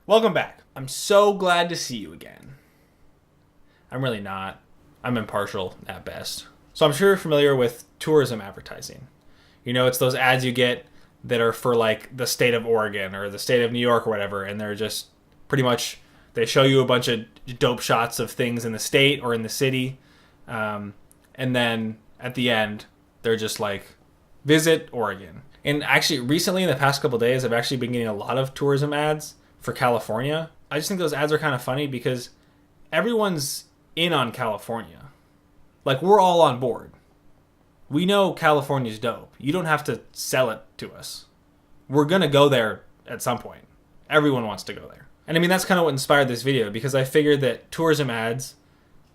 Welcome back. I'm so glad to see you again. I'm really not. I'm impartial at best. So I'm sure you're familiar with tourism advertising. You know, it's those ads you get that are for like the state of Oregon or the state of New York or whatever, and they're just pretty much, they show you a bunch of dope shots of things in the state or in the city, and then at the end, they're just like, visit Oregon. And actually, recently in the past couple of days, I've actually been getting a lot of tourism ads for California. I just think those ads are kind of funny because everyone's in on California. Like, we're all on board. We know California's dope. You don't have to sell it to us. We're gonna go there at some point. Everyone wants to go there. And I mean, that's kind of what inspired this video, because I figured that tourism ads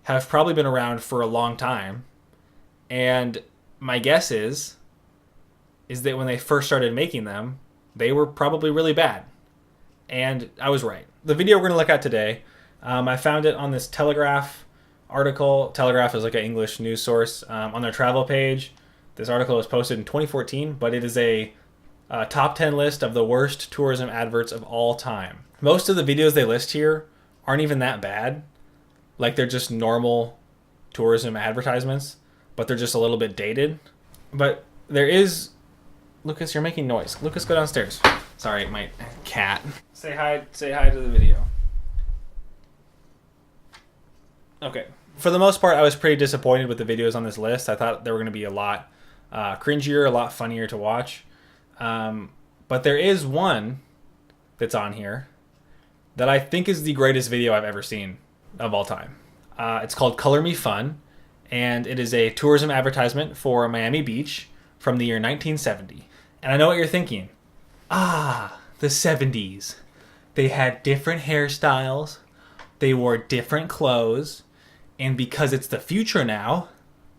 have probably been around for a long time. And my guess is that when they first started making them, they were probably really bad. And I was right. The video we're going to look at today, I found it on this Telegraph article. Telegraph is like an English news source. On their travel page, this article was posted in 2014, but it is a top 10 list of the worst tourism adverts of all time. Most of the videos they list here aren't even that bad. Like, they're just normal tourism advertisements, but they're just a little bit dated. But there is... Lucas, you're making noise. Lucas, go downstairs. Sorry, my cat. Say hi to the video. Okay. For the most part, I was pretty disappointed with the videos on this list. I thought they were going to be a lot cringier, a lot funnier to watch. But there is one that's on here that I think is the greatest video I've ever seen of all time. It's called Color Me Fun, and it is a tourism advertisement for Miami Beach from the year 1970. And I know what you're thinking. Ah, the 70s. They had different hairstyles. They wore different clothes. And because it's the future now,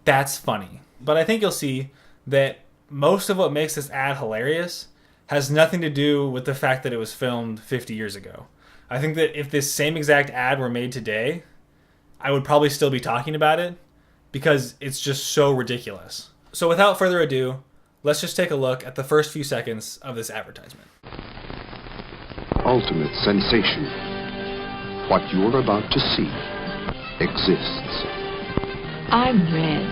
that's funny. But I think you'll see that most of what makes this ad hilarious has nothing to do with the fact that it was filmed 50 years ago. I think that if this same exact ad were made today, I would probably still be talking about it because it's just so ridiculous. So without further ado, let's just take a look at the first few seconds of this advertisement. Ultimate sensation. What you're about to see exists. I'm red.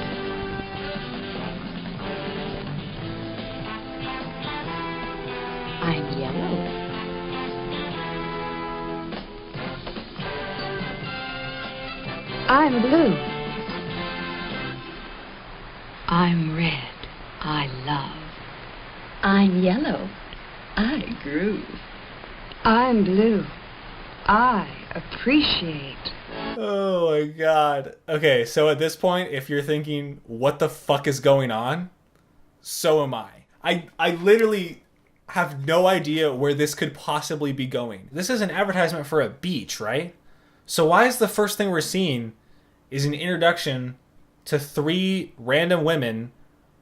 I'm yellow. I'm blue. I'm red. I love. I'm yellow. I groove. I'm blue. I appreciate. Oh my god. Okay, so at this point, if you're thinking, what the fuck is going on? So am I. I literally have no idea where this could possibly be going. This is an advertisement for a beach, right? So why is the first thing we're seeing is an introduction to 3 random women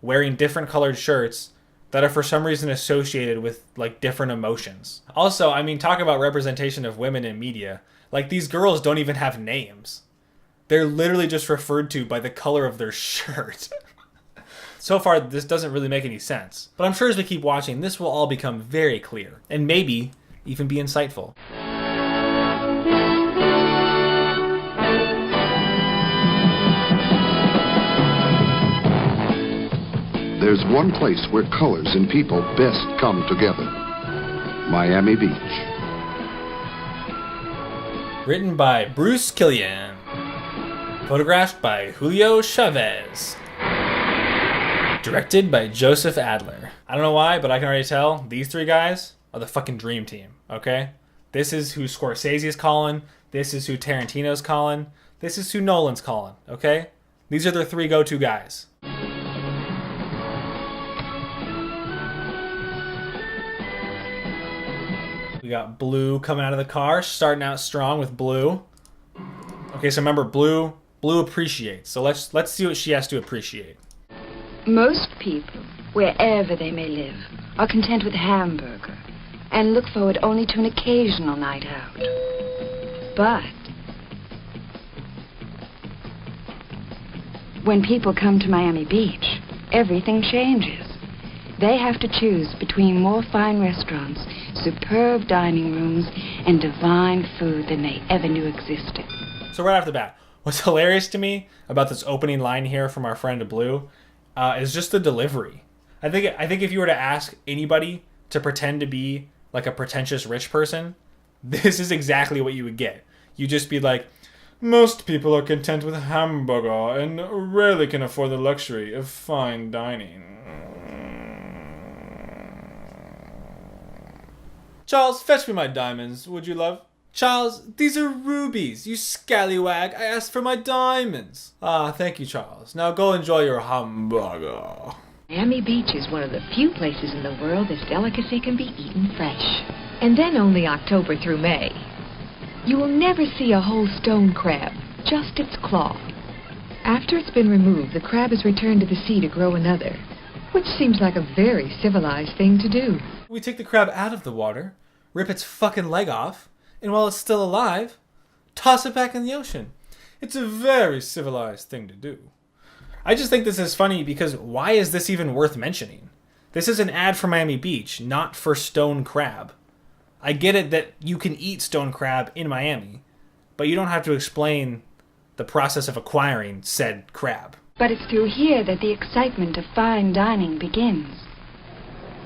wearing different colored shirts that are for some reason associated with like different emotions. Also, I mean, talk about representation of women in media. Like, these girls don't even have names. They're literally just referred to by the color of their shirt. So far, this doesn't really make any sense. But I'm sure as we keep watching, this will all become very clear. And maybe even be insightful. There's one place where colors and people best come together. Miami Beach. Written by Bruce Killian. Photographed by Julio Chavez. Directed by Joseph Adler. I don't know why, but I can already tell these 3 guys are the fucking dream team, okay? This is who Scorsese's calling. This is who Tarantino's calling. This is who Nolan's calling, okay? These are their 3 go-to guys. We got Blue coming out of the car, starting out strong with Blue. Okay, so remember, Blue appreciates. So let's see what she has to appreciate. Most people, wherever they may live, are content with a hamburger and look forward only to an occasional night out. But when people come to Miami Beach, everything changes. They have to choose between more fine restaurants, superb dining rooms, and divine food than they ever knew existed. So right off the bat, what's hilarious to me about this opening line here from our friend Blue is just the delivery. I think if you were to ask anybody to pretend to be like a pretentious rich person, this is exactly what you would get. You'd just be like, most people are content with a hamburger and rarely can afford the luxury of fine dining. Charles, fetch me my diamonds, would you, love? Charles, these are rubies, you scallywag. I asked for my diamonds. Ah, thank you, Charles. Now go enjoy your hamburger. Miami Beach is one of the few places in the world this delicacy can be eaten fresh. And then only October through May. You will never see a whole stone crab, just its claw. After it's been removed, the crab is returned to the sea to grow another, which seems like a very civilized thing to do. We take the crab out of the water, rip its fucking leg off, and while it's still alive, toss it back in the ocean. It's a very civilized thing to do. I just think this is funny because why is this even worth mentioning? This is an ad for Miami Beach, not for stone crab. I get it that you can eat stone crab in Miami, but you don't have to explain the process of acquiring said crab. But it's through here that the excitement of fine dining begins.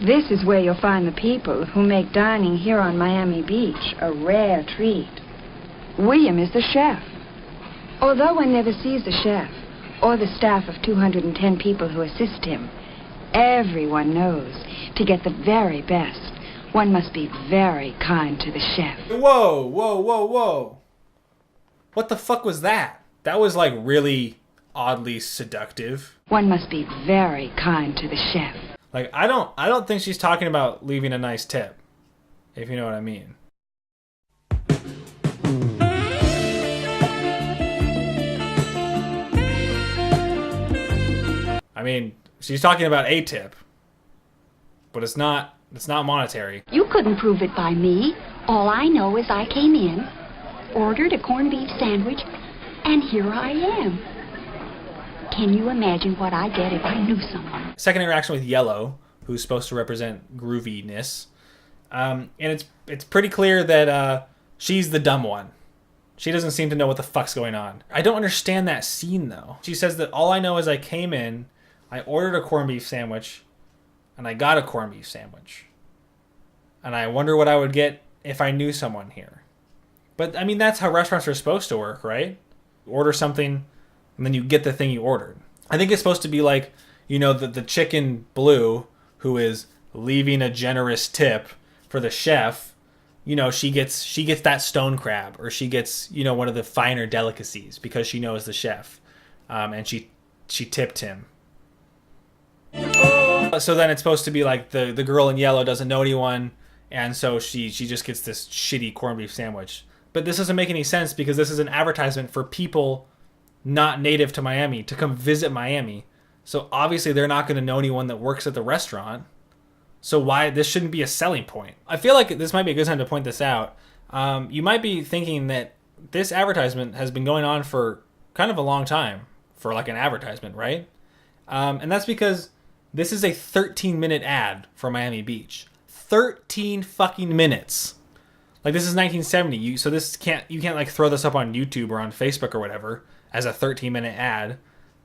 This is where you'll find the people who make dining here on Miami Beach a rare treat. William is the chef. Although one never sees the chef or the staff of 210 people who assist him, everyone knows to get the very best, one must be very kind to the chef. Whoa, whoa, whoa, whoa. What the fuck was that? That was like really oddly seductive. One must be very kind to the chef. Like I don't think she's talking about leaving a nice tip, if you know what I mean. I mean, she's talking about a tip, but it's not monetary. You couldn't prove it by me. All I know is I came in, ordered a corned beef sandwich, and here I am. Can you imagine what I'd get if I knew someone? Second interaction with Yellow, who's supposed to represent grooviness. And it's pretty clear that she's the dumb one. She doesn't seem to know what the fuck's going on. I don't understand that scene, though. She says that all I know is I came in, I ordered a corned beef sandwich, and I got a corned beef sandwich. And I wonder what I would get if I knew someone here. But, I mean, that's how restaurants are supposed to work, right? You order something, and then you get the thing you ordered. I think it's supposed to be like, you know, the chicken Blue, who is leaving a generous tip for the chef. You know, she gets that stone crab, or she gets, you know, one of the finer delicacies because she knows the chef. And she tipped him. So then it's supposed to be like the girl in Yellow doesn't know anyone, and so she just gets this shitty corned beef sandwich. But this doesn't make any sense because this is an advertisement for people not native to Miami to come visit Miami. So obviously they're not going to know anyone that works at the restaurant. So why this shouldn't be a selling point? I feel like this might be a good time to point this out. You might be thinking that this advertisement has been going on for kind of a long time for like an advertisement, right? And that's because this is a 13-minute ad for Miami Beach. 13 fucking minutes. Like, this is 1970. You can't like throw this up on YouTube or on Facebook or whatever as a 13-minute ad.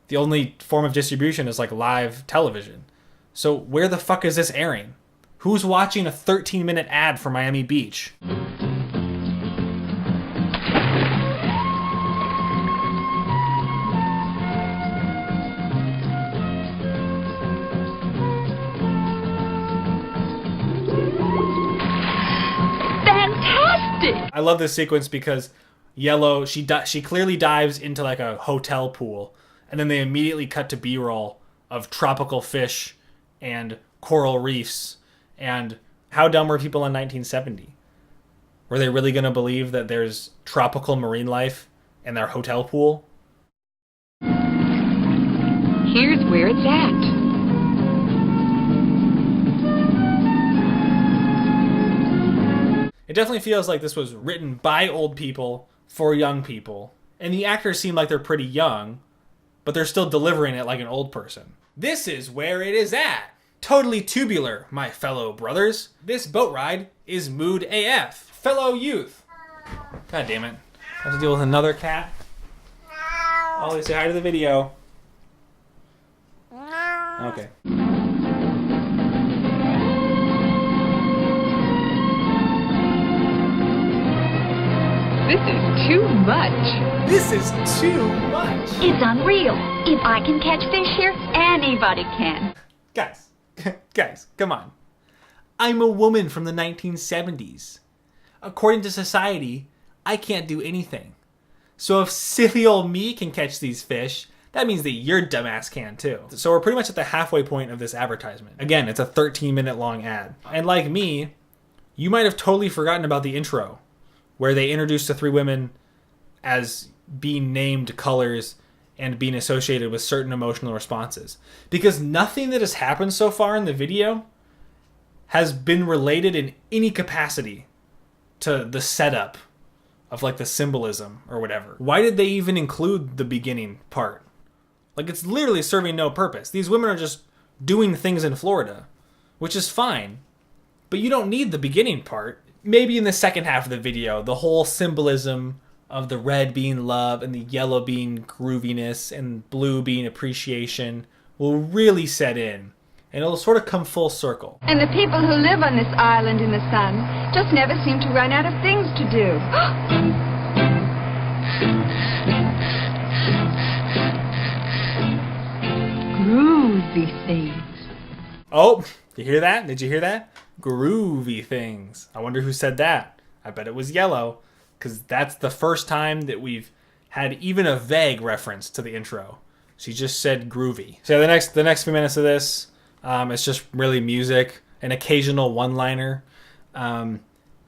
The only form of distribution is like live television. So where the fuck is this airing? Who's watching a 13-minute ad for Miami Beach? I love this sequence because Yellow, she clearly dives into like a hotel pool, and then they immediately cut to B-roll of tropical fish and coral reefs. And how dumb were people in 1970? Were they really going to believe that there's tropical marine life in their hotel pool? Here's where it's at. It definitely feels like this was written by old people for young people. And the actors seem like they're pretty young, but they're still delivering it like an old person. This is where it is at. Totally tubular, my fellow brothers. This boat ride is mood AF. Fellow youth. God damn it. I have to deal with another cat. Ollie, say hi to the video. Okay. This is too much. This is too much. It's unreal. If I can catch fish here, anybody can. Guys, come on. I'm a woman from the 1970s. According to society, I can't do anything. So if silly old me can catch these fish, that means that your dumbass can too. So we're pretty much at the halfway point of this advertisement. Again, it's a 13-minute long ad. And like me, you might have totally forgotten about the intro, where they introduced the three women as being named colors and being associated with certain emotional responses. Because nothing that has happened so far in the video has been related in any capacity to the setup of like the symbolism or whatever. Why did they even include the beginning part? Like, it's literally serving no purpose. These women are just doing things in Florida, which is fine, but you don't need the beginning part. Maybe in the second half of the video, the whole symbolism of the red being love and the yellow being grooviness and blue being appreciation will really set in, and it'll sort of come full circle. And the people who live on this island in the sun just never seem to run out of things to do. Groovy things. Oh, you hear that? Did you hear that? Groovy things. I wonder who said that. I bet it was Yellow, because that's the first time that we've had even a vague reference to the intro. She just said groovy. So the next few minutes of this, it's just really music, an occasional one-liner, and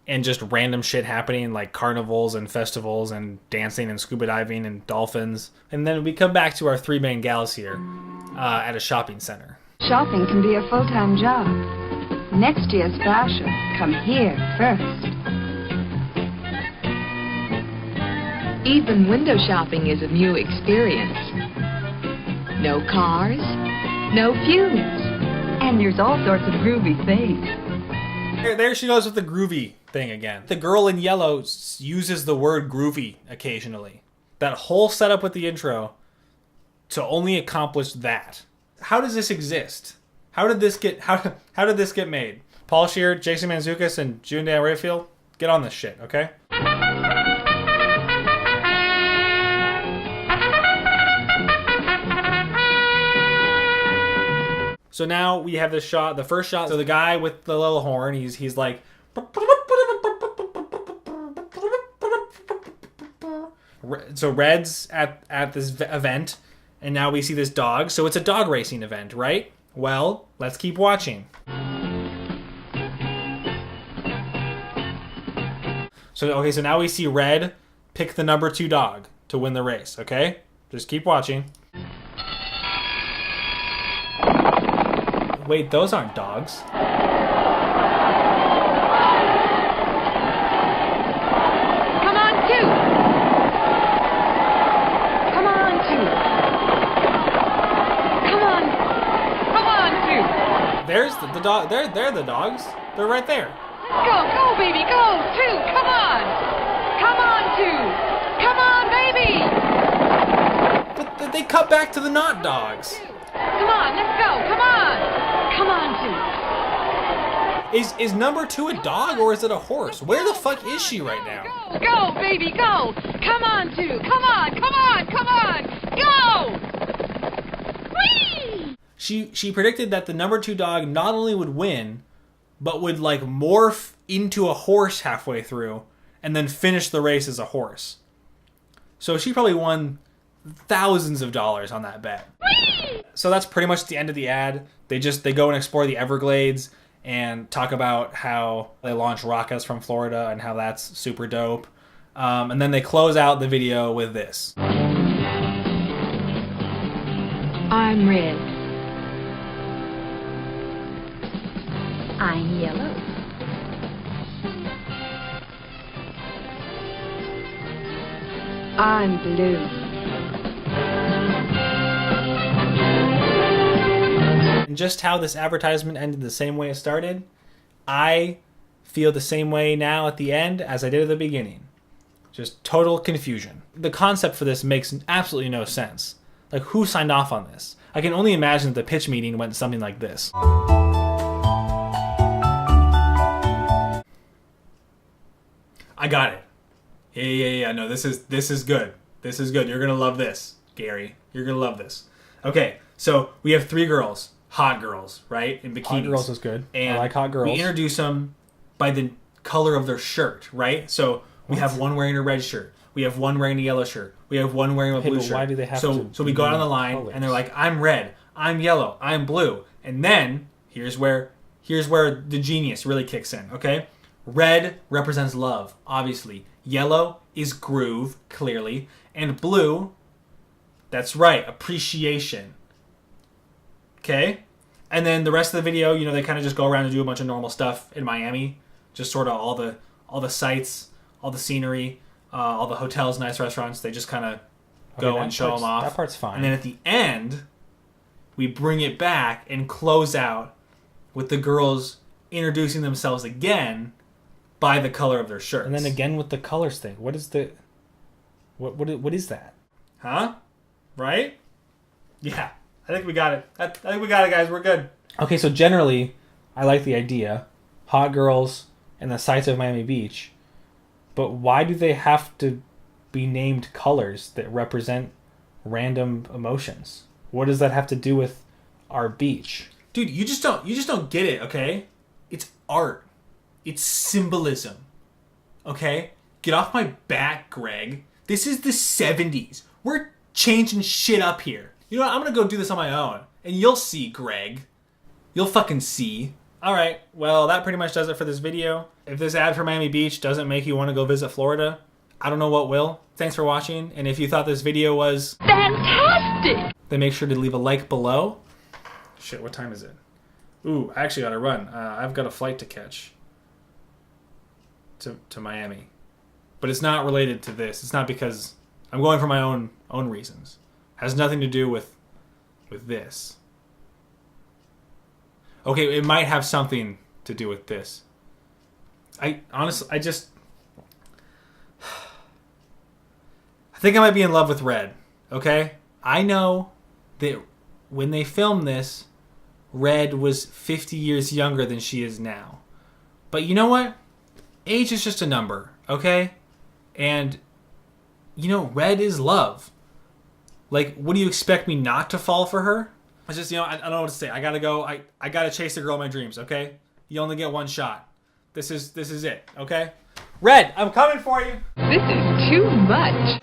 just random shit happening like carnivals and festivals and dancing and scuba diving and dolphins. And then we come back to our three main gals here at a shopping center. Shopping can be a full-time job. Next year's fashion, come here first. Even window shopping is a new experience. No cars, no fumes, and there's all sorts of groovy things. There she goes with the groovy thing again. The girl in yellow uses the word groovy occasionally. That whole setup with the intro to only accomplish that. How does this exist? How did this get made? Paul Scheer, Jason Mantzoukas, and June Dan Rayfield, get on this shit, okay? So now we have this shot, the first shot. So the guy with the little horn, he's like, so Red's at this event, and now we see this dog. So it's a dog racing event, right? Well, let's keep watching. So now we see Red pick the number 2 dog to win the race, okay? Just keep watching. Wait, those aren't dogs. Come on, 2. Come on, 2. Come on. Come on, 2. There's the dog. They're the dogs. They're right there. Go, baby, go, 2. Come on. Come on, 2. Come on, baby. But they cut back to the not dogs. Come on, let's go. Come on. Come on, 2. Is number 2 a dog or is it a horse? Where the fuck is she right now? Go, baby, go. Come on, 2. Come on, come on, come on. Go. Whee! She predicted that the number 2 dog not only would win, but would like morph into a horse halfway through and then finish the race as a horse. So she probably won thousands of dollars on that bet. Whee! So that's pretty much the end of the ad. They go and explore the Everglades and talk about how they launch rockets from Florida and how that's super dope. And then they close out the video with this. I'm Red. I'm yellow. I'm blue. just how this advertisement ended the same way it started, I feel the same way now at the end as I did at the beginning. Just total confusion. The concept for this makes absolutely no sense. Like, who signed off on this? I can only imagine that the pitch meeting went something like this. I got it. Yeah. No, this is good. This is good. You're gonna love this, Gary. You're gonna love this. Okay, so we have 3 girls, hot girls, right, in bikinis. Hot girls is good. And I like hot girls. we introduce them by the color of their shirt, right? So we have one wearing a red shirt. We have one wearing a yellow shirt. We have one wearing a blue shirt. Why do they have so we go down the line, colors? and they're like, I'm red, I'm yellow, I'm blue. And then here's where the genius really kicks in, okay? Red represents love, obviously. Yellow is groove, clearly. And blue, that's right, appreciation. Okay? And then the rest of the video, they kind of just go around and do a bunch of normal stuff in Miami. Just sort of all the sights, all the scenery, all the hotels, nice restaurants. They just kind of go and show them off. That part's fine. And then at the end, we bring it back and close out with the girls introducing themselves again by the color of their shirts. And then again with the colors thing. What is the... What is that? Huh? Right? Yeah. I think we got it. I think we got it, guys. We're good. Okay, so generally, I like the idea. Hot girls and the sights of Miami Beach. But why do they have to be named colors that represent random emotions? What does that have to do with our beach? Dude, you just don't get it, okay? It's art. It's symbolism. Okay? Get off my back, Greg. This is the 70s. We're changing shit up here. You know what? I'm gonna go do this on my own. And you'll see, Greg. You'll fucking see. Alright, well, that pretty much does it for this video. If this ad for Miami Beach doesn't make you want to go visit Florida, I don't know what will. Thanks for watching, and if you thought this video was Fantastic! then make sure to leave a like below. Shit, what time is it? Ooh, I actually gotta run. I've got a flight to catch to Miami. But it's not related to this. It's not because I'm going for my own reasons. It has nothing to do with this. Okay, it might have something to do with this. I think I might be in love with Red, okay? I know that when they filmed this, Red was 50 years younger than she is now. But you know what? Age is just a number, okay? And, Red is love. Like, what do you expect me not to fall for her? It's just, I don't know what to say. I gotta go. I gotta chase the girl of my dreams, okay? You only get one shot. This is it, okay? Red, I'm coming for you. This is too much.